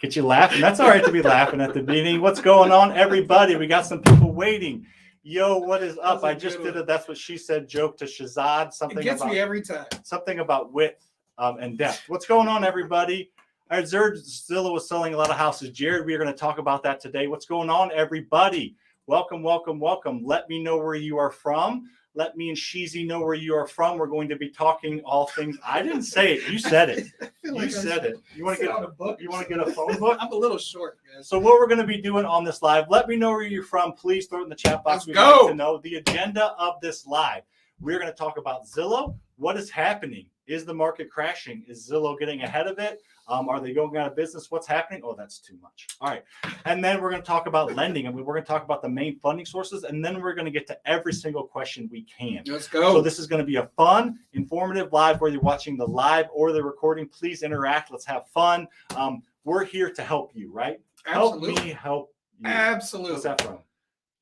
Get you laughing. That's all right to be laughing at the beginning. What's going on, everybody? We got some people waiting. Yo, what is up? I just did a "that's what she said" joke to Shazad. It gets me every time. Something about width and depth. What's going on, everybody? I heard Zillow was selling a lot of houses. Jared, we are going to talk about that today. What's going on, everybody? Welcome, welcome, welcome. Let me know where you are from. Let me and Sheezy know where you are from. We're going to be talking all things. I didn't say it. You said it. You said it. You want to get a book? You want to get a phone book? I'm a little short, guys. So what we're going to be doing on this live, let me know where you're from. Please throw it in the chat box. We'd like to know the agenda of this live. We're going to talk about Zillow. What is happening? Is the market crashing? Is Zillow getting ahead of it? Are they going out of business? What's happening? Oh, that's too much. All right. And then we're going to talk about lending, and we're going to talk about the main funding sources, and then we're going to get to every single question we can. Let's go. So this is going to be a fun, informative live, whether you're watching the live or the recording. Please interact. Let's have fun. We're here to help you, right? Absolutely. Help me help you. Absolutely. What's that from?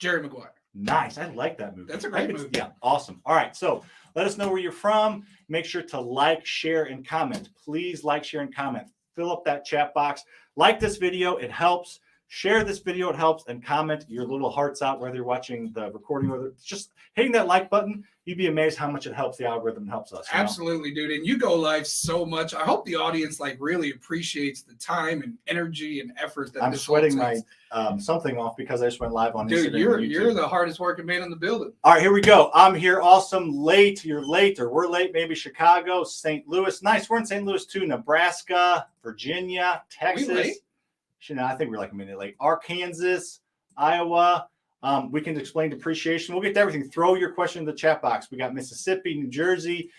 Jerry Maguire. Nice. I like that movie. That's a great movie. Yeah, awesome. All right. So let us know where you're from. Make sure to like, share, and comment. Please like, share, and comment. Fill up that chat box. Like this video. It helps. Share this video. It helps. And comment your little hearts out, whether you're watching the recording or just hitting that like button. You'd be amazed how much it helps the algorithm and helps us. Absolutely, dude. And you go live so much. I hope the audience really appreciates the time and energy and effort that I'm sweating my something off because I just went live on Instagram. Dude, you're the hardest working man in the building. All right, here we go. I'm here. Awesome. Late. You're late, or we're late. Maybe Chicago, St. Louis. Nice. We're in St. Louis too. Nebraska, Virginia, Texas. I think we're like a minute late. Arkansas, Iowa. We can explain depreciation. We'll get to everything. Throw your question in the chat box. We got Mississippi, New Jersey.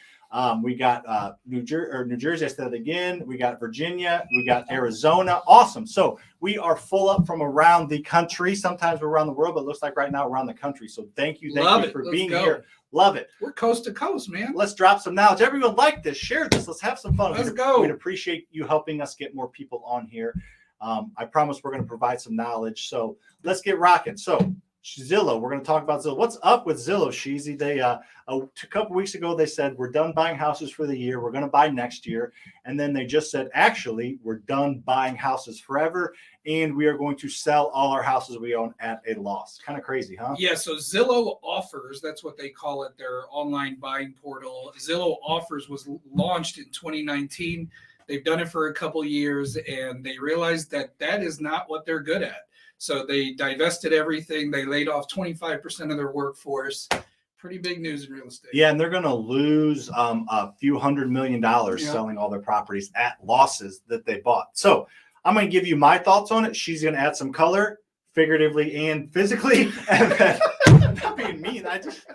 We got New Jersey. I said it again. We got Virginia. We got Arizona. Awesome. So we are full up from around the country. Sometimes we're around the world, but it looks like right now around the country. So thank you for being here. Love it. We're coast to coast, man. Let's drop some knowledge. Everyone like this. Share this. Let's have some fun. Let's go. We'd appreciate you helping us get more people on here. I promise we're going to provide some knowledge. So let's get rocking. So Zillow, we're going to talk about Zillow. What's up with Zillow, Sheezy? They a couple weeks ago they said we're done buying houses for the year. We're going to buy next year, and then they just said actually we're done buying houses forever, and we are going to sell all our houses we own at a loss. Kind of crazy, huh? Yeah. So Zillow Offers, that's what they call it, their online buying portal. Zillow Offers was launched in 2019. They've done it for a couple years, and they realized that that is not what they're good at. So they divested everything. They laid off 25% of their workforce. Pretty big news in real estate. Yeah, and they're going to lose a few $100 million selling all their properties at losses that they bought. So I'm going to give you my thoughts on it. She's going to add some color, figuratively and physically. And then, not being mean, it's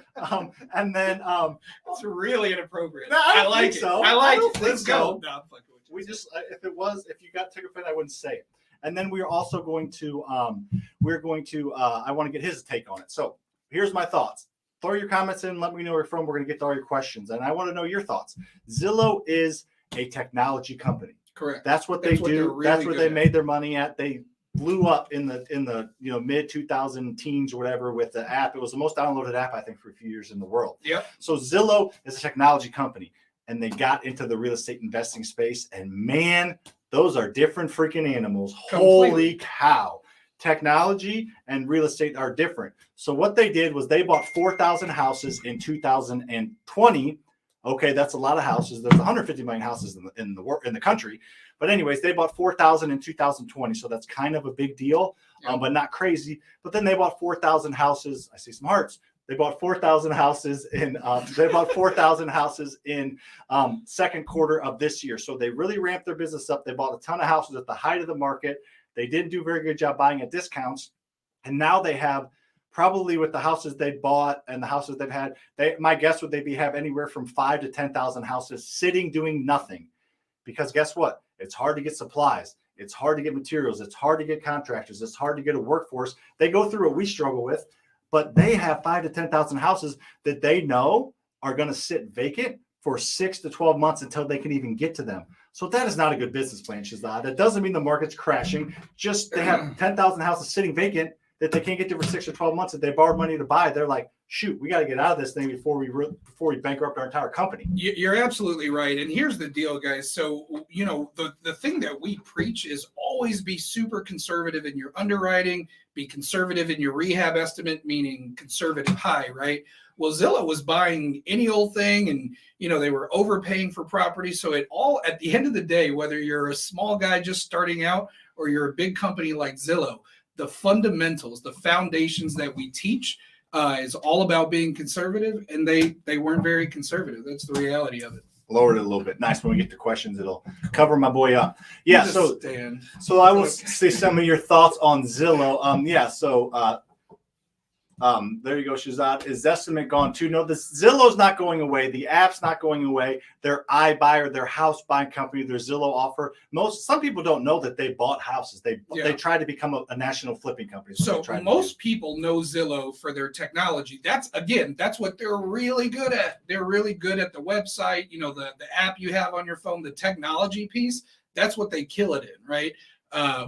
really inappropriate. No, I like it. So. I like it. Let's go. No, I'm fucking with you. We just, if you got took offense, I wouldn't say it. And then we're also going to, I want to get his take on it. So here's my thoughts. Throw your comments in. Let me know where you're from. We're going to get to all your questions. And I want to know your thoughts. Zillow is a technology company. Correct. That's what they do. Really that's where they made their money at. They blew up in the mid 2000 teens or whatever with the app. It was the most downloaded app, I think, for a few years in the world. Yep. So Zillow is a technology company, and they got into the real estate investing space. And man, those are different freaking animals. Completely. Holy cow. Technology and real estate are different. So what they did was they bought 4,000 houses in 2020. Okay, that's a lot of houses. There's 150 million houses in the country. But anyways, they bought 4,000 in 2020. So that's kind of a big deal, but not crazy. But then they bought 4,000 houses. I see some hearts. They bought 4,000 houses in. Second quarter of this year. So they really ramped their business up. They bought a ton of houses at the height of the market. They didn't do a very good job buying at discounts, and now they have probably with the houses they bought and the houses they've had. My guess would they have anywhere from 5,000 to 10,000 houses sitting doing nothing, because guess what? It's hard to get supplies. It's hard to get materials. It's hard to get contractors. It's hard to get a workforce. They go through what we struggle with. But they have 5,000 to 10,000 houses that they know are going to sit vacant for 6 to 12 months until they can even get to them. So that is not a good business plan, Shazad. That doesn't mean the market's crashing. Just they have 10,000 houses sitting vacant that they can't get to for 6 or 12 months. If they borrowed money to buy, they're like, shoot, we got to get out of this thing before we bankrupt our entire company. You're absolutely right. And here's the deal, guys. So, the thing that we preach is always be super conservative in your underwriting, be conservative in your rehab estimate, meaning conservative high, right? Well, Zillow was buying any old thing, and they were overpaying for property. So at the end of the day, whether you're a small guy just starting out or you're a big company like Zillow, the fundamentals, the foundations that we teach is all about being conservative, and they weren't very conservative. That's the reality of it. Lowered it a little bit. Nice. When we get to questions, it'll cover my boy up. Yeah. So I will see some of your thoughts on Zillow. There you go, Shazad. Is Estimate gone too? No, Zillow's not going away. The app's not going away. Their iBuyer, their house buying company, their Zillow offer. Some people don't know that they bought houses. They try to become a national flipping company. So most people know Zillow for their technology. That's what they're really good at. They're really good at the website, the app you have on your phone, the technology piece. That's what they kill it in, right?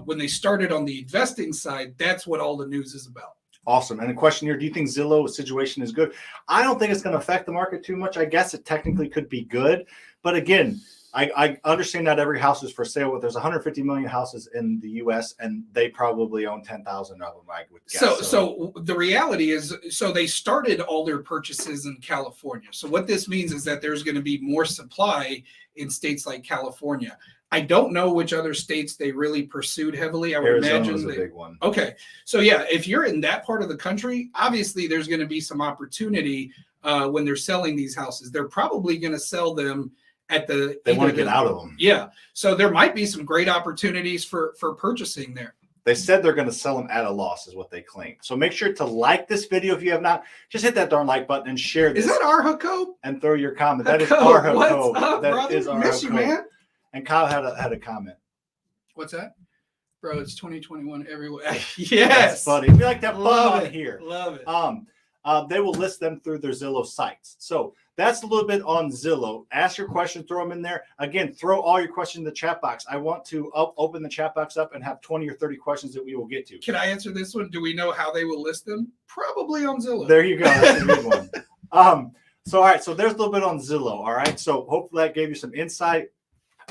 When they started on the investing side, that's what all the news is about. Awesome. And a question here, do you think Zillow's situation is good? I don't think it's going to affect the market too much. I guess it technically could be good. But again, I understand not every house is for sale, but there's 150 million houses in the U.S., and they probably own 10,000 of them, I would guess. So the reality is, they started all their purchases in California. So what this means is that there's going to be more supply in states like California. I don't know which other states they really pursued heavily. I would imagine a big one. Okay. So yeah, if you're in that part of the country, obviously there's going to be some opportunity when they're selling these houses. They're probably going to sell them at they want to get out of them. Yeah. So there might be some great opportunities for purchasing there. They said they're going to sell them at a loss is what they claim. So make sure to like this video if you have not. Just hit that darn like button and share this. Is that our hook code? And throw your comment. That is our hook code. What's up, that brother? is our Miss hook you, code. man. And Kyle had a comment. What's that? Bro, it's 2021 everywhere. Yes. That's funny. We like that fun on here. Love it. They will list them through their Zillow sites. So that's a little bit on Zillow. Ask your questions, throw them in there. Again, throw all your questions in the chat box. I want to open the chat box up and have 20 or 30 questions that we will get to. Can I answer this one? Do we know how they will list them? Probably on Zillow. There you go. That's a good one. All right. So there's a little bit on Zillow. All right. So hopefully that gave you some insight.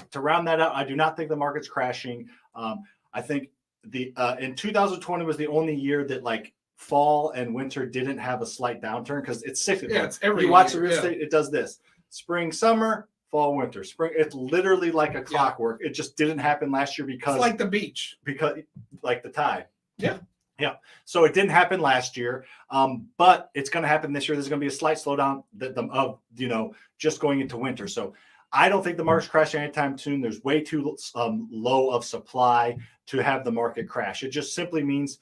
To round that out, I do not think the market's crashing. I think in 2020 was the only year that like fall and winter didn't have a slight downturn because it's cyclical. Yeah, it's every you watch year, the real estate, it does this. Spring, summer, fall, winter. Spring, it's literally like a clockwork. It just didn't happen last year because it's like the beach. Because like the tide. Yeah. Yeah. So it didn't happen last year. But it's going to happen this year. There's going to be a slight slowdown of just going into winter. So I don't think the market's crashing anytime soon. There's way too low of supply to have the market crash. It just simply means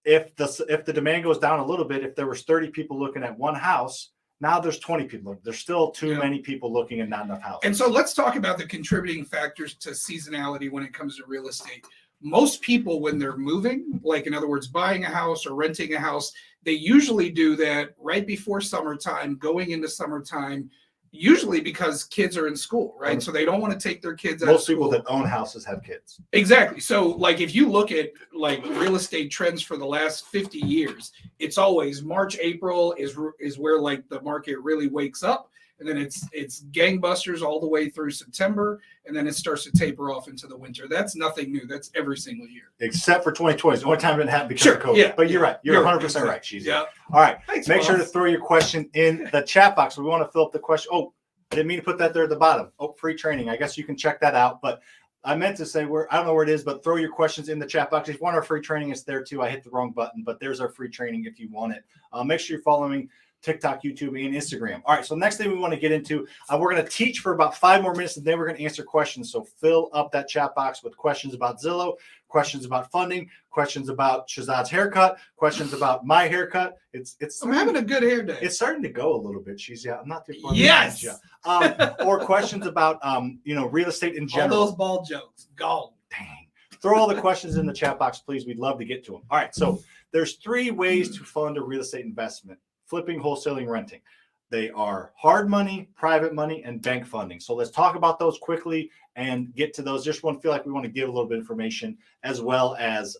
if the demand goes down a little bit, if there was 30 people looking at one house, now there's 20 people. There's still too many people looking and not enough houses. And so let's talk about the contributing factors to seasonality when it comes to real estate. Most people, when they're moving, like in other words, buying a house or renting a house, they usually do that right before summertime, going into summertime, usually because kids are in school, right? So they don't want to take their kids out of school. Most people that own houses have kids. Exactly. So like if you look at like real estate trends for the last 50 years, it's always March, April is where like the market really wakes up. And then it's gangbusters all the way through September. And then it starts to taper off into the winter. That's nothing new. That's every single year. Except for 2020. It's the only time it didn't happen because of COVID. Yeah, but you're right. You're 100% right, Cheesy. Yeah. All right. Thanks, Make boss. sure to throw your question in the chat box. We want to fill up the question. Oh, I didn't mean to put that there at the bottom. Oh, free training. I guess you can check that out. But I meant to say I don't know where it is, but throw your questions in the chat box. If you want our free training, it's there too. I hit the wrong button, but there's our free training if you want it. Make sure you're following TikTok, YouTube, and Instagram. All right, so next thing we want to get into, we're going to teach for about 5 more minutes, and then we're going to answer questions. So fill up that chat box with questions about Zillow, questions about funding, questions about Shazad's haircut, questions about my haircut. I'm having a good hair day. It's starting to go a little bit. I'm not too far. Yes. Or questions about real estate in general. All those ball jokes, gone. Dang. Throw all the questions in the chat box, please. We'd love to get to them. All right, so there's 3 ways to fund a real estate investment: flipping, wholesaling, renting. They are hard money, private money, and bank funding. So let's talk about those quickly and get to those. Just feel like we want to give a little bit of information as well as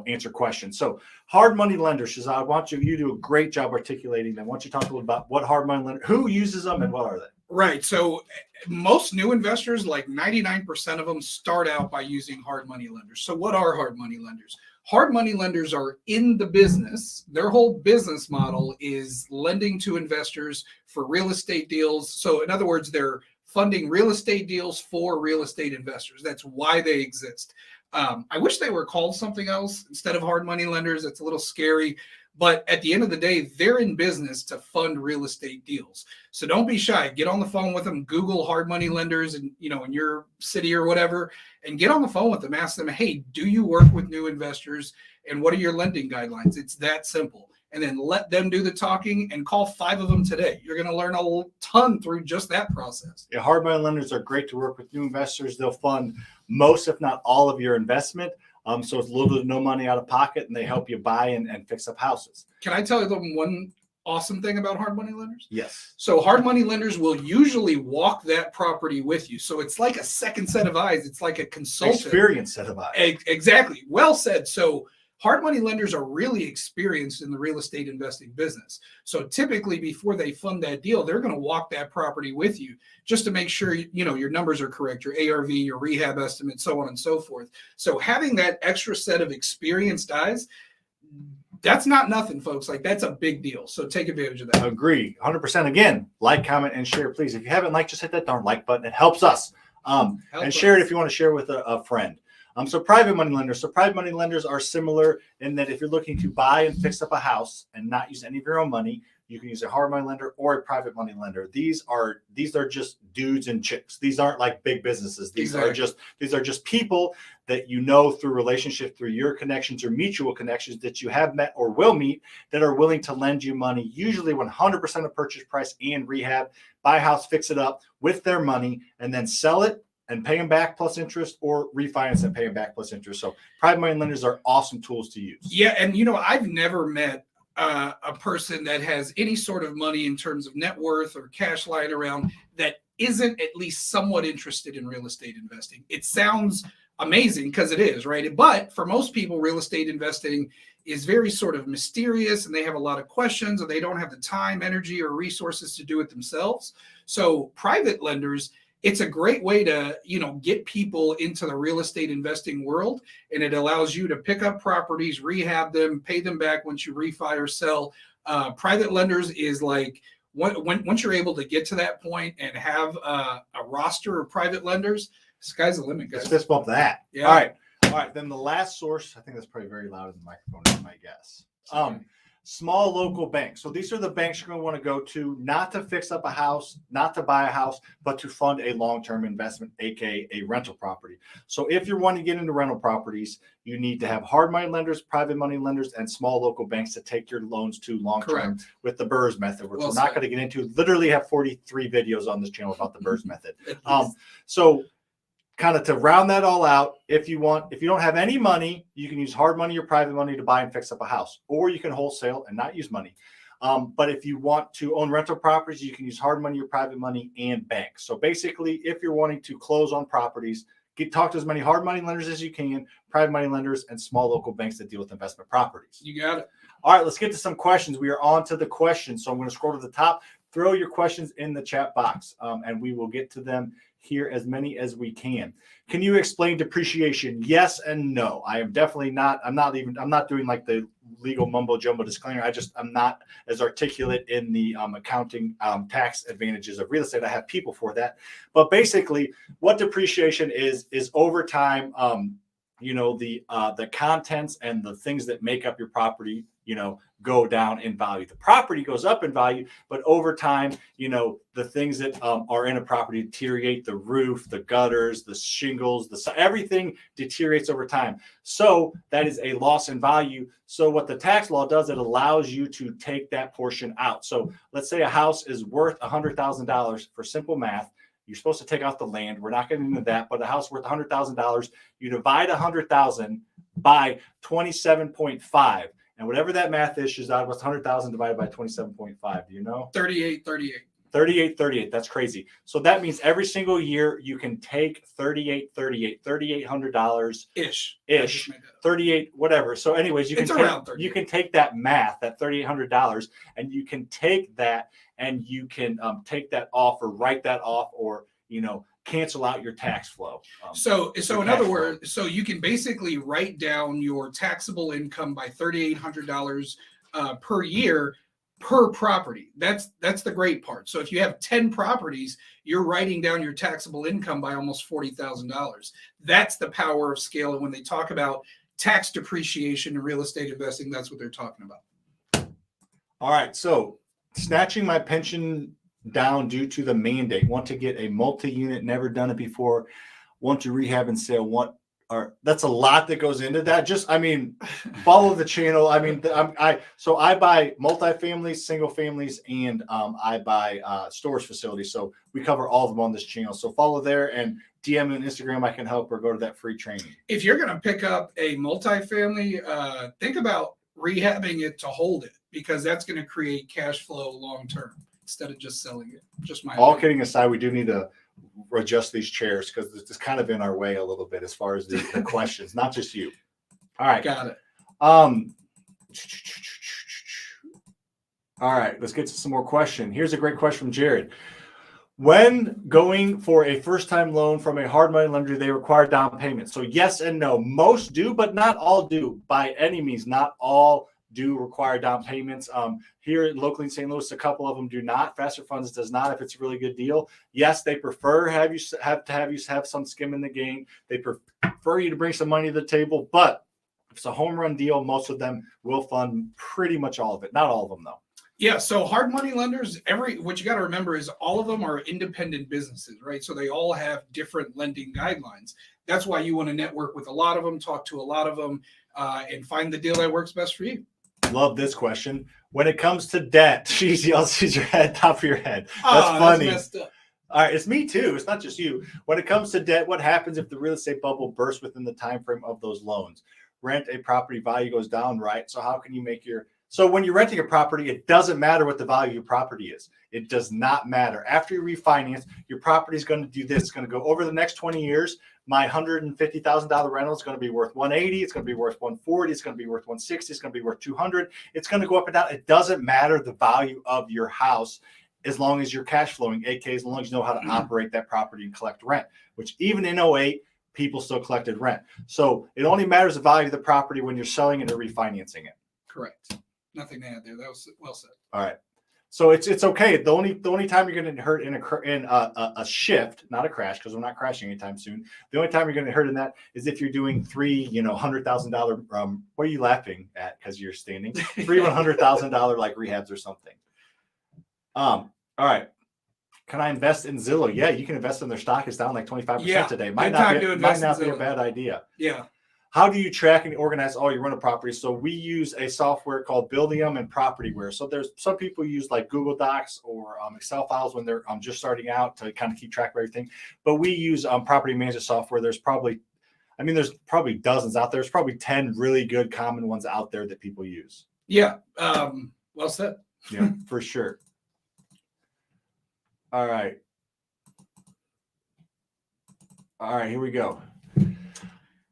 answer questions. So hard money lenders, Shazad, I want you do a great job articulating them. I want you to talk a little about what hard money lender, who uses them and what are they? Right. So most new investors, like 99% of them, start out by using hard money lenders. So what are hard money lenders? Hard money lenders are in the business. Their whole business model is lending to investors for real estate deals. So in other words, they're funding real estate deals for real estate investors. That's why they exist. I wish they were called something else instead of hard money lenders. It's a little scary. But at the end of the day, they're in business to fund real estate deals. So don't be shy. Get on the phone with them. Google hard money lenders in your city or whatever, and get on the phone with them. Ask them, hey, do you work with new investors? And what are your lending guidelines? It's that simple. And then let them do the talking and call 5 of them today. You're going to learn a ton through just that process. Yeah, hard money lenders are great to work with new investors. They'll fund most, if not all, of your investment. So it's little to no money out of pocket, and they help you buy and fix up houses. Can I tell you one awesome thing about hard money lenders? Yes. So hard money lenders will usually walk that property with you. So it's like a second set of eyes. It's like a consultant. Experienced set of eyes. Exactly. Well said. So hard money lenders are really experienced in the real estate investing business. So typically before they fund that deal, they're going to walk that property with you just to make sure, your numbers are correct, your ARV, your rehab estimate, so on and so forth. So having that extra set of experienced eyes, that's not nothing, folks. Like, that's a big deal. So take advantage of that. Agree. 100%. Again, like, comment, and share, please. If you haven't liked, just hit that darn like button. It helps us. Share it if you want to share with a friend. So private money lenders. So private money lenders are similar in that if you're looking to buy and fix up a house and not use any of your own money, you can use a hard money lender or a private money lender. These are just dudes and chicks. These aren't like big businesses. These are just people that through relationship, through your connections or mutual connections that you have met or will meet, that are willing to lend you money, usually 100% of purchase price and rehab, buy a house, fix it up with their money, and then sell it and pay them back plus interest, or refinance and pay them back plus interest. So private money lenders are awesome tools to use. Yeah. And, I've never met a person that has any sort of money in terms of net worth or cash lying around that isn't at least somewhat interested in real estate investing. It sounds amazing because it is, right? But for most people, real estate investing is very sort of mysterious, and they have a lot of questions, and they don't have the time, energy, or resources to do it themselves. So private lenders, it's a great way to, get people into the real estate investing world, and it allows you to pick up properties, rehab them, pay them back once you refi or sell. Private lenders is like, once you're able to get to that point and have a roster of private lenders, sky's the limit, guys. Let's fist bump that. Yeah. All right. Then the last source, I think that's probably very loud in the microphone, I guess. Small local banks. So these are the banks you're going to want to go to, not to fix up a house, not to buy a house, but to fund a long-term investment, aka a rental property. So if you're wanting to get into rental properties, you need to have hard money lenders, private money lenders, and small local banks to take your loans to long-term with the BRRRR method, which we're not going to get into. Literally have 43 videos on this channel about the BRRRR method. So kind of to round that all out, if you don't have any money, you can use hard money or private money to buy and fix up a house, or you can wholesale and not use money. But if you want to own rental properties, you can use hard money or private money and banks. So basically, if you're wanting to close on properties, talk to as many hard money lenders as you can, private money lenders, and small local banks that deal with investment properties. You got it. All right, let's get to some questions. We are on to the questions. So I'm going to scroll to the top. Throw your questions in the chat box, and we will get to them here, as many as we can. Can you explain depreciation? Yes and no. I am definitely not. I'm not doing like the legal mumbo jumbo disclaimer. I'm not as articulate in the accounting tax advantages of real estate. I have people for that. But basically, what depreciation is over time. The contents and the things that make up your property, go down in value. The property goes up in value, but over time, the things that are in a property deteriorate. The roof, the gutters, the shingles, everything deteriorates over time. So that is a loss in value. So what the tax law does, it allows you to take that portion out. So let's say a house is worth $100,000 for simple math. You're supposed to take out the land. We're not getting into that, but a house worth $100,000, you divide 100,000 by 27.5. And whatever that math is, Shazad, what's 100,000 divided by 27.5? Do you know? 38. 38. That's crazy. So that means every single year you can take $3,800 Ish. 38, whatever. So anyways, It's around 38. you can take that math, that $3,800, and you can take that and you can take that off or write that off, or cancel out your tax flow. So in other words, so you can basically write down your taxable income by $3,800 per year per property. That's the great part. So if you have 10 properties, you're writing down your taxable income by almost $40,000. That's the power of scale. And when they talk about tax depreciation in real estate investing, that's what they're talking about. All right. So snatching my pension down due to the mandate, want to get a multi-unit, never done it before, want to rehab and sale, that's a lot that goes into that. Follow the channel. I buy multifamilies, single families, and I buy storage facilities. So we cover all of them on this channel. So follow there and DM me on Instagram. I can help, or go to that free training. If you're going to pick up a multifamily, think about rehabbing it to hold it, because that's going to create cash flow long term instead of just selling it. Just my all opinion. kidding aside, we do need to adjust these chairs because it's kind of in our way a little bit as far as the questions, not just you. All right. Got it. All right, let's get to some more questions. Here's a great question from Jared. When going for a first-time loan from a hard money lender, do they require down payment? So yes and no. Most do, but not all do. By any means, not all do require down payments. Here locally in St. Louis, a couple of them do not. Faster Funds does not if it's a really good deal. Yes, they prefer have you have some skin in the game. They prefer you to bring some money to the table, but if it's a home run deal, most of them will fund pretty much all of it. Not all of them, though. Yeah, so hard money lenders, what you got to remember is all of them are independent businesses, right? So they all have different lending guidelines. That's why you want to network with a lot of them, talk to a lot of them, and find the deal that works best for you. Love this question. When it comes to debt, geez, y'all sees your head, top of your head. That's funny. That's messed up. All right, it's me too. It's not just you. When it comes to debt, what happens if the real estate bubble bursts within the time frame of those loans? Rent a property, value goes down, right? So how can you make so when you're renting a property, it doesn't matter what the value of your property is. It does not matter. After you refinance, your property is going to do this. It's going to go over the next 20 years. My $150,000 rental is going to be worth $180. It's going to be worth $140. It's going to be worth $160. It's going to be worth $200. It's going to go up and down. It doesn't matter the value of your house as long as you're cash flowing, aka as long as you know how to operate that property and collect rent, which even in 2008, people still collected rent. So it only matters the value of the property when you're selling it or refinancing it. Correct. Nothing to add there. That was well said. All right. So it's okay. The only time you're going to hurt in a shift, not a crash, because we're not crashing anytime soon. The only time you're going to hurt in that is if you're doing $100,000. What are you laughing at? Because you're standing $100,000 like rehabs or something. All right. Can I invest in Zillow? Yeah, you can invest in their stock. It's down like 25% today. Might not be a bad idea. Yeah. How do you track and organize all your rental properties? So we use a software called Buildium and Propertyware. So there's some people use like Google Docs or Excel files when they're just starting out to kind of keep track of everything. But we use property management software. There's probably dozens out there. There's probably 10 really good common ones out there that people use. Yeah. Well said. Yeah, for sure. All right. Here we go.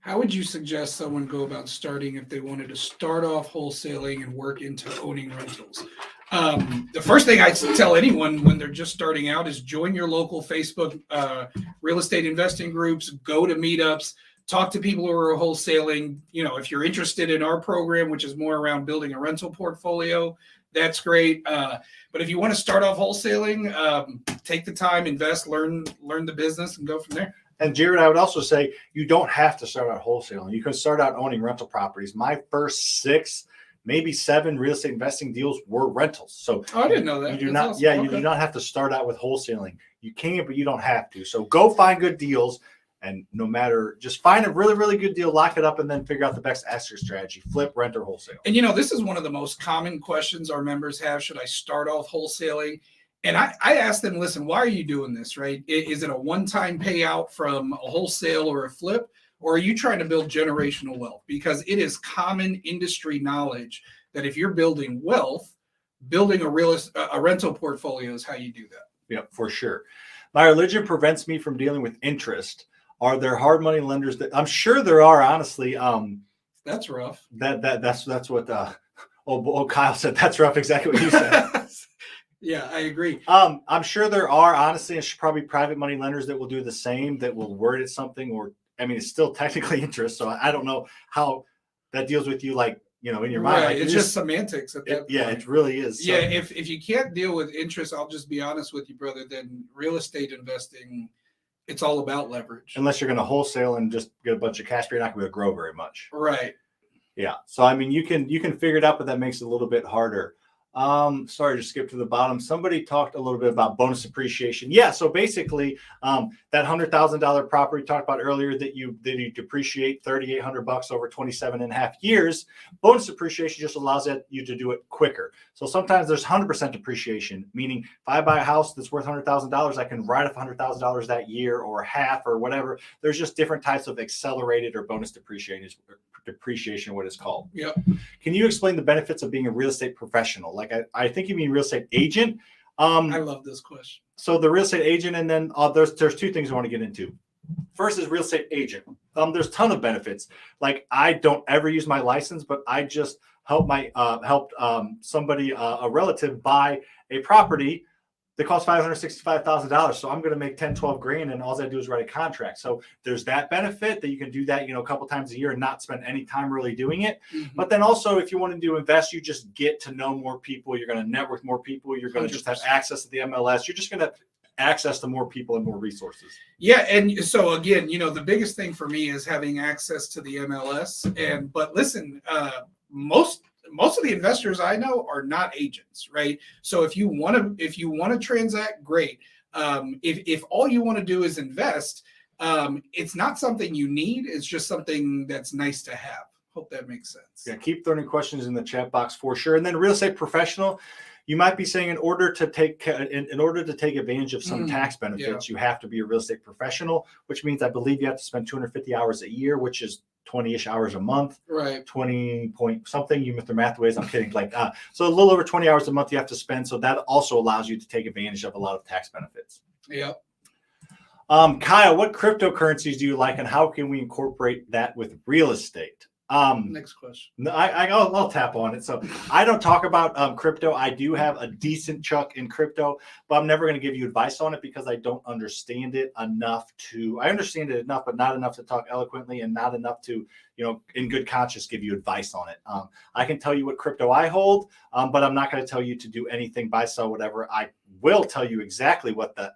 How would you suggest someone go about starting if they wanted to start off wholesaling and work into owning rentals? The first thing I tell anyone when they're just starting out is join your local Facebook real estate investing groups, go to meetups, talk to people who are wholesaling. If you're interested in our program, which is more around building a rental portfolio, that's great. But if you want to start off wholesaling, take the time, invest, learn the business, and go from there. And Jared, I would also say you don't have to start out wholesaling. You can start out owning rental properties. My first 6, maybe 7 real estate investing deals were rentals. So I didn't know that. You do not. Awesome. Yeah, okay. You do not have to start out with wholesaling. You can, but you don't have to. So go find good deals, and just find a really, really good deal, lock it up, and then figure out the best exit strategy: flip, rent, or wholesale. And this is one of the most common questions our members have: should I start off wholesaling? And I asked them, listen, why are you doing this, right? Is it a one-time payout from a wholesale or a flip, or are you trying to build generational wealth? Because it is common industry knowledge that if you're building wealth, building a rental portfolio is how you do that. Yeah, for sure. My religion prevents me from dealing with interest. Are there hard money lenders that I'm sure there are, honestly. That's rough. That's what Kyle said. That's rough. Exactly what you said. Yeah, I agree. I'm sure there are, honestly, it's probably private money lenders that will do the same, that will word it something, or I mean, it's still technically interest. So I don't know how that deals with you, like, you know, in your mind. Right. Like, It's just semantics at that point. Yeah, it really is. So, yeah, if you can't deal with interest, I'll just be honest with you, brother, then real estate investing, it's all about leverage. Unless you're going to wholesale and just get a bunch of cash, but you're not going to grow very much. Right. Yeah. So I mean, you can figure it out, but that makes it a little bit harder. Sorry to skip to the bottom. Somebody talked a little bit about bonus appreciation. Yeah. So basically, that $100,000 property talked about earlier that you depreciate $3,800 over 27.5 years. Bonus appreciation just allows you to do it quicker. So sometimes there's 100% depreciation, meaning if I buy a house that's worth $100,000, I can write off $100,000 that year or half or whatever. There's just different types of accelerated or bonus depreciation, what it's called. Yep. Can you explain the benefits of being a real estate professional? Like I think you mean real estate agent. I love this question. So the real estate agent, and then there's two things I want to get into. First is real estate agent. There's a ton of benefits. Like I don't ever use my license, but I just helped somebody, a relative, buy a property that costs $565,000. So I'm going to make 10, 12 grand, and all I do is write a contract. So there's that benefit that you can do that, a couple times a year and not spend any time really doing it. Mm-hmm. But then also, if you want to invest, you just get to know more people. You're going to network more people. You're going to just have access to the MLS. You're just going to access to more people and more resources. Yeah. And so again, the biggest thing for me is having access to the MLS. But listen, most of the investors I know are not agents, right? So if you want to transact, great. If all you want to do is invest, it's not something you need. It's just something that's nice to have. Hope that makes sense. Yeah, keep throwing questions in the chat box for sure. And then real estate professional, you might be saying in order to take advantage of some tax benefits, you have to be a real estate professional, which means I believe you have to spend 250 hours a year, which is 20-ish hours a month, right? 20 point something. You with the math ways. I'm kidding. So a little over 20 hours a month you have to spend. So that also allows you to take advantage of a lot of tax benefits. Yeah. Kyle, what cryptocurrencies do you like, and how can we incorporate that with real estate? Next question. I'll tap on it. So I don't talk about crypto. I do have a decent chunk in crypto, but I'm never going to give you advice on it because I don't understand it enough I understand it enough, but not enough to talk eloquently, and not enough to, in good conscience, give you advice on it. I can tell you what crypto I hold, but I'm not going to tell you to do anything, buy, sell, whatever. I will tell you exactly what the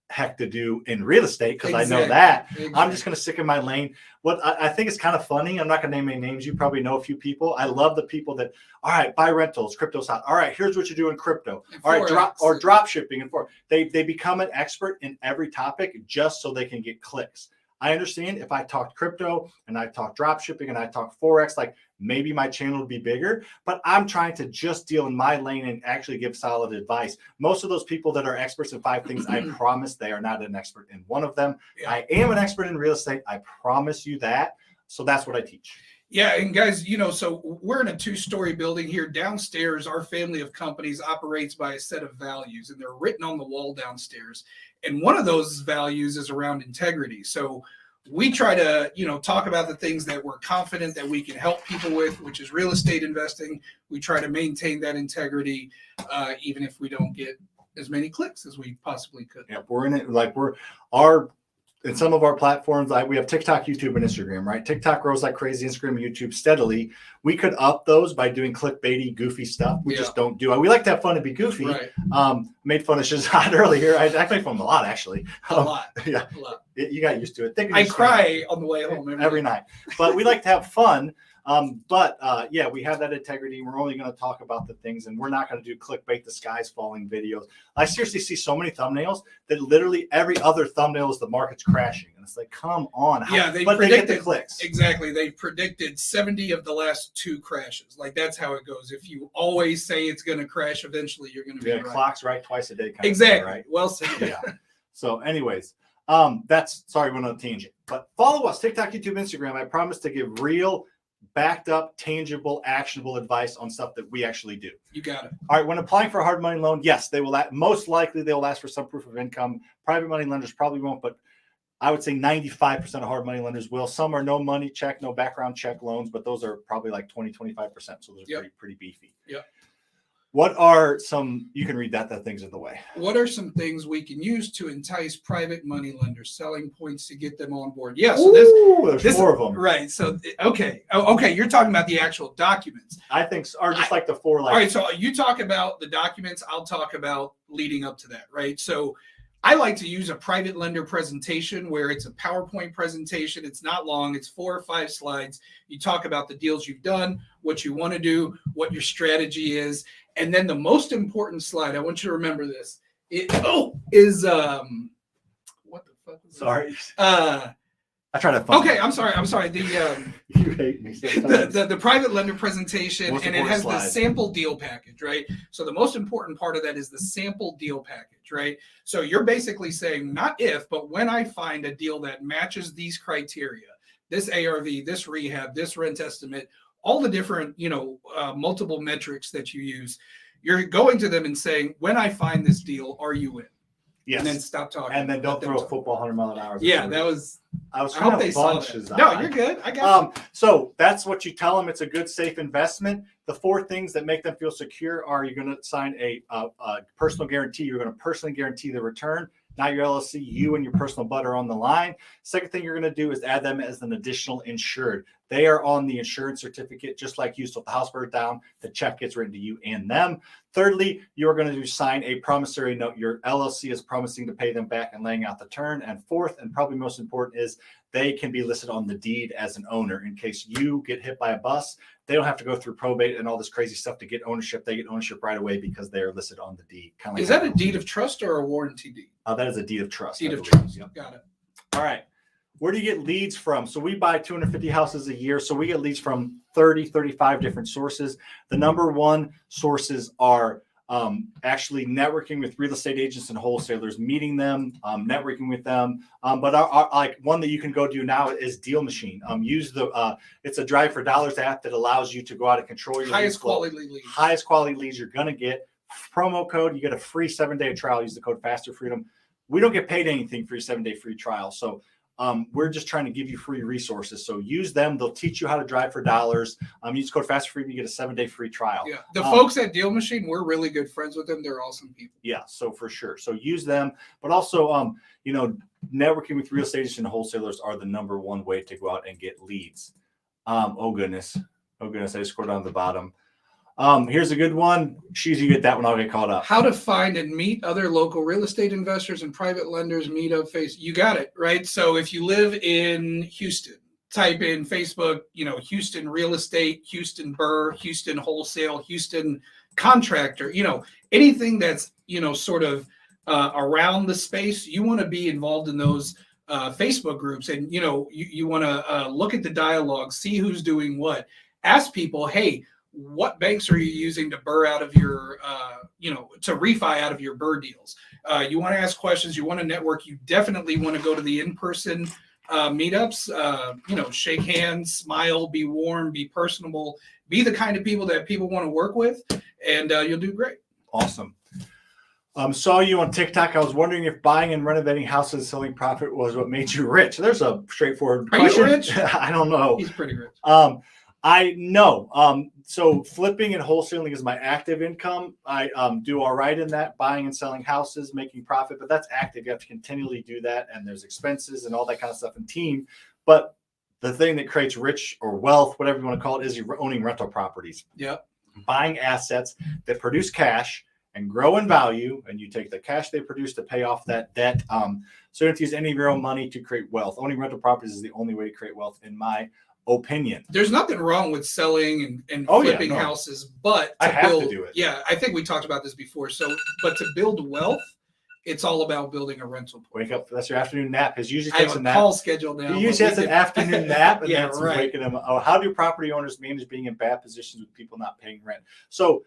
heck to do in real estate, because I know that. I'm just going to stick in my lane. What I think is kind of funny, I'm not going to name any names. You probably know a few people. I love the people that, all right, buy rentals, crypto's hot. All right, here's what you do in crypto. All right, drop shipping. And they become an expert in every topic just so they can get clicks. I understand if I talked crypto and I talked drop shipping and I talked Forex, like maybe my channel would be bigger, but I'm trying to just deal in my lane and actually give solid advice. Most of those people that are experts in 5 things, I promise they are not an expert in one of them. Yeah. I am an expert in real estate. I promise you that. So that's what I teach. Yeah. And guys, so we're in a 2-story building here. Downstairs, our family of companies operates by a set of values, and they're written on the wall downstairs. And one of those values is around integrity. So we try to, talk about the things that we're confident that we can help people with, which is real estate investing. We try to maintain that integrity, even if we don't get as many clicks as we possibly could. Yeah, we're in it. In some of our platforms, we have TikTok, YouTube, and Instagram, right? TikTok grows like crazy, Instagram, YouTube steadily. We could up those by doing clickbaity, goofy stuff. We just don't do it. We like to have fun and be goofy. Right. Made fun of Shazad earlier. I made fun of him a lot, actually. A lot. Yeah. A lot. You got used to it. I cry on the way home every night. But we like to have fun. We have that integrity. We're only going to talk about the things, and we're not going to do clickbait, the sky's falling videos. I seriously see so many thumbnails that literally every other thumbnail is the market's crashing. And it's like, come on. They get the clicks. Exactly. They predicted 70 of the last 2 crashes. Like, that's how it goes. If you always say it's going to crash, eventually you're going to be right. Clock's right twice a day. Exactly. Right? Well said. Yeah. So anyways, sorry, we're on a tangent, but follow us, TikTok, YouTube, Instagram. I promise to give real backed up, tangible, actionable advice on stuff that we actually do. You got it. All right. When applying for a hard money loan, yes, they will. Most likely, they will ask for some proof of income. Private money lenders probably won't, but I would say 95% of hard money lenders will. Some are no money check, no background check loans, but those are probably like 20-25%. So those are pretty beefy. Yep. What are some, you can read that things in the way. What are some things we can use to entice private money lenders, selling points to get them on board? Yeah, so there's 4 of them. Right. So, okay. You're talking about the actual documents. I think, or just like the 4. All right. So you talk about the documents. I'll talk about leading up to that. Right. So I like to use a private lender presentation where it's a PowerPoint presentation. It's not long. It's 4 or 5 slides. You talk about the deals you've done, what you want to do, what your strategy is. And then the most important slide, I want you to remember this. What the fuck is Sorry. I try to. Okay, I'm sorry. You hate me. The private lender presentation, Most and it has slide. the sample deal package, right? So the most important part of that is the sample deal package, right? So you're basically saying not if, but when I find a deal that matches these criteria, this ARV, this rehab, this rent estimate, all the different, multiple metrics that you use, you're going to them and saying, when I find this deal, are you in? Yes. And then stop talking. And then don't throw a football 100 mile an hour. Yeah, that was. I was I trying hope to they saw bunch that. No, you're good. I got you. So that's what you tell them. It's a good, safe investment. The 4 things that make them feel secure are you're going to sign a personal guarantee. You're going to personally guarantee the return. Not your LLC, you and your personal butt are on the line. Second thing you're going to do is add them as an additional insured. They are on the insurance certificate, just like you. So if the house burns down, the check gets written to you and them. Thirdly, you're going to sign a promissory note. Your LLC is promising to pay them back and laying out the turn. And fourth, and probably most important, is they can be listed on the deed as an owner in case you get hit by a bus. They don't have to go through probate and all this crazy stuff to get ownership. They get ownership right away because they're listed on the deed. Kind of like is that a deed of trust or a warranty deed? That is a deed of trust. Deed of trust. Yep. Got it. All right. Where do you get leads from? So we buy 250 houses a year. So we get leads from 30, 35 different sources. The number one sources are actually networking with real estate agents and wholesalers, meeting them, networking with them. But our like one that you can go do now is DealMachine. Use it's a Drive for Dollars app that allows you to go out and control your highest quality leads. Highest quality leads you're going to get. Promo code, you get a free 7-day trial. Use the code FasterFreedom. We don't get paid anything for your 7-day free trial. So we're just trying to give you free resources. So use them. They'll teach you how to drive for dollars. Use code FasterFreedom. You get a 7-day free trial. Yeah. The folks at DealMachine, we're really good friends with them. They're awesome people. Yeah. So for sure. So use them, but also, networking with real estate agents and wholesalers are the number one way to go out and get leads. Oh goodness. I just scrolled down to the bottom. Here's a good one. You get that one. I'll get caught up. How to find and meet other local real estate investors and private lenders. Meetup, you got it, right? So if you live in Houston, type in Facebook, Houston real estate, Houston Burr, Houston wholesale, Houston contractor, anything that's, sort of around the space. You want to be involved in those Facebook groups, and, you want to look at the dialogue, see who's doing what. Ask people, hey, what banks are you using to burr out of your, to refi out of your burr deals? You want to ask questions. You want to network. You definitely want to go to the in-person meetups. Shake hands, smile, be warm, be personable, be the kind of people that people want to work with, and you'll do great. Awesome. Saw you on TikTok. I was wondering if buying and renovating houses and selling profit was what made you rich. There's a straightforward question. Are you rich? I don't know. He's pretty rich. I know. So flipping and wholesaling is my active income. I do all right in that, buying and selling houses, making profit, but that's active. You have to continually do that. And there's expenses and all that kind of stuff and team. But the thing that creates rich or wealth, whatever you want to call it, is you're owning rental properties. Yep. Buying assets that produce cash and grow in value. And you take the cash they produce to pay off that debt. So you don't have to use any of your own money to create wealth. Owning rental properties is the only way to create wealth, in my opinion. There's nothing wrong with selling and flipping houses, but I have to do it. Yeah, I think we talked about this before. But to build wealth, it's all about building a rental pool. Wake up. That's your afternoon nap. His usually I takes have a nap. Call scheduled now. He usually has an afternoon nap, and yeah, that's right. waking him up. Oh, how do property owners manage being in bad positions with people not paying rent? So,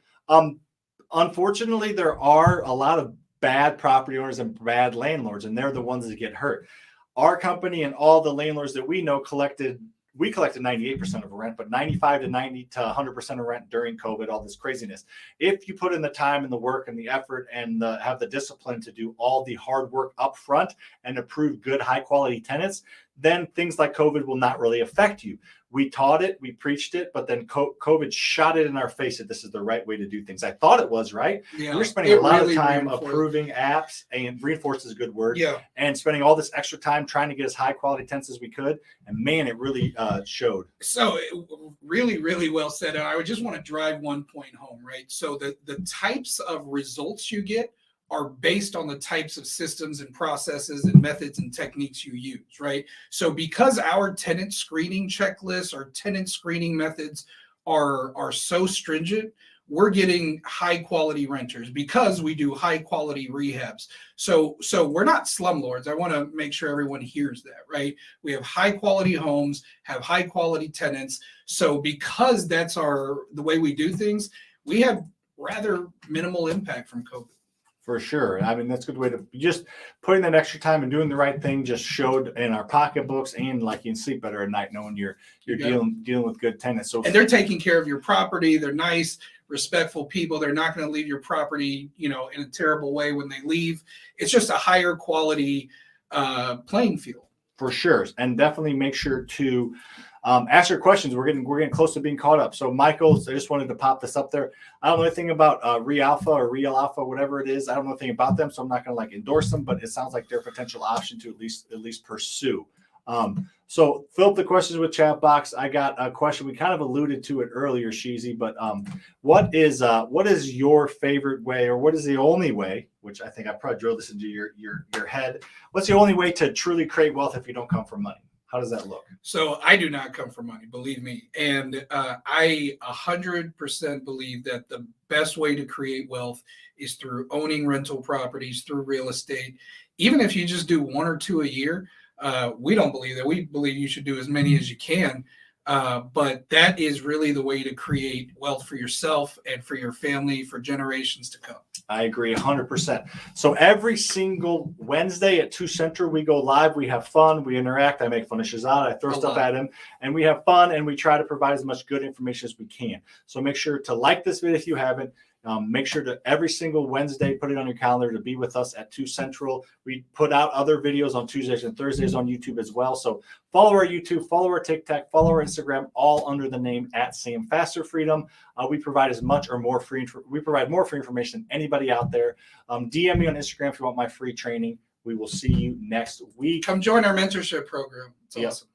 unfortunately, there are a lot of bad property owners and bad landlords, and they're the ones that get hurt. Our company and all the landlords that we know collected we collected 98% of rent, but 95 to 90 to 100% of rent during COVID, all this craziness. If you put in the time and the work and the effort and have the discipline to do all the hard work up front and approve good, high quality tenants, then things like COVID will not really affect you. We taught it, we preached it, but then COVID shot it in our face that this is the right way to do things. I thought it was, right? Yeah, we're spending a lot really of time approving apps, and reinforce is a good word. Yeah. And spending all this extra time trying to get as high quality tenants as we could. And man, it really showed. So really, really well said. And I would just want to drive one point home, right? So the types of results you get are based on the types of systems and processes and methods and techniques you use, right? So because our tenant screening checklists, our tenant screening methods are so stringent, we're getting high quality renters because we do high quality rehabs. So we're not slumlords. I want to make sure everyone hears that, right? We have high quality homes, have high quality tenants. So because that's the way we do things, we have rather minimal impact from COVID. For sure. I mean, that's a good way to just putting that extra time and doing the right thing just showed in our pocketbooks, and like you can sleep better at night knowing you're dealing with good tenants. So, and they're taking care of your property. They're nice, respectful people. They're not going to leave your property, in a terrible way when they leave. It's just a higher quality playing field. For sure. And definitely make sure to ask your questions. We're getting close to being caught up. So Michael, I just wanted to pop this up there. I don't know anything about Realpha or Real Alpha, whatever it is. I don't know anything about them, so I'm not going to endorse them, but it sounds like they're a potential option to at least pursue. So fill up the questions with chat box. I got a question. We kind of alluded to it earlier, Sheezy, but what is your favorite way, or what is the only way, which I think I probably drilled this into your head. What's the only way to truly create wealth if you don't come from money? How does that look? So I do not come from money, believe me. And I 100% believe that the best way to create wealth is through owning rental properties, through real estate. Even if you just do one or two a year, we don't believe that. We believe you should do as many as you can. But that is really the way to create wealth for yourself and for your family for generations to come. I agree 100%. So every single Wednesday at 2 Central, we go live. We have fun. We interact. I make fun of Shazad. I throw stuff at him, and we have fun, and we try to provide as much good information as we can. So make sure to like this video if you haven't. Make sure to every single Wednesday, put it on your calendar to be with us at 2 Central. We put out other videos on Tuesdays and Thursdays on YouTube as well. So follow our YouTube, follow our TikTok, follow our Instagram, all under the name @Sam FasterFreedom. We provide as much or more we provide more free information than anybody out there. DM me on Instagram if you want my free training. We will see you next week. Come join our mentorship program. It's awesome.